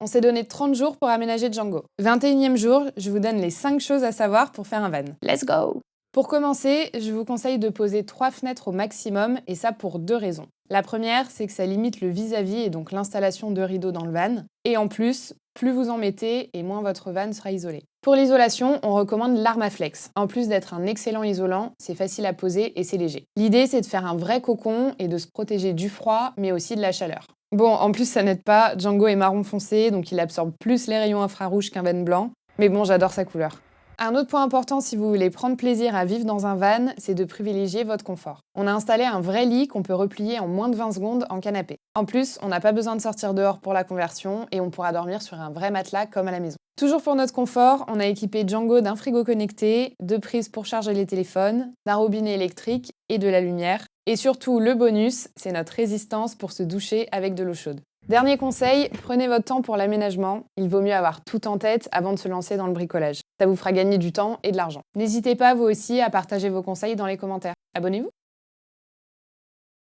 On s'est donné 30 jours pour aménager Django. 21e jour, je vous donne les 5 choses à savoir pour faire un van. Let's go! Pour commencer, je vous conseille de poser 3 fenêtres au maximum, et ça pour 2 raisons. La première, c'est que ça limite le vis-à-vis et donc l'installation de rideaux dans le van. Et en plus, plus vous en mettez et moins votre van sera isolé. Pour l'isolation, on recommande l'Armaflex. En plus d'être un excellent isolant, c'est facile à poser et c'est léger. L'idée, c'est de faire un vrai cocon et de se protéger du froid, mais aussi de la chaleur. Bon, en plus, ça n'aide pas, Django est marron foncé, donc il absorbe plus les rayons infrarouges qu'un van blanc. Mais bon, j'adore sa couleur. Un autre point important si vous voulez prendre plaisir à vivre dans un van, c'est de privilégier votre confort. On a installé un vrai lit qu'on peut replier en moins de 20 secondes en canapé. En plus, on n'a pas besoin de sortir dehors pour la conversion et on pourra dormir sur un vrai matelas comme à la maison. Toujours pour notre confort, on a équipé Django d'un frigo connecté, de prises pour charger les téléphones, d'un robinet électrique et de la lumière. Et surtout, le bonus, c'est notre résistance pour se doucher avec de l'eau chaude. Dernier conseil, prenez votre temps pour l'aménagement. Il vaut mieux avoir tout en tête avant de se lancer dans le bricolage. Ça vous fera gagner du temps et de l'argent. N'hésitez pas, vous aussi, à partager vos conseils dans les commentaires. Abonnez-vous!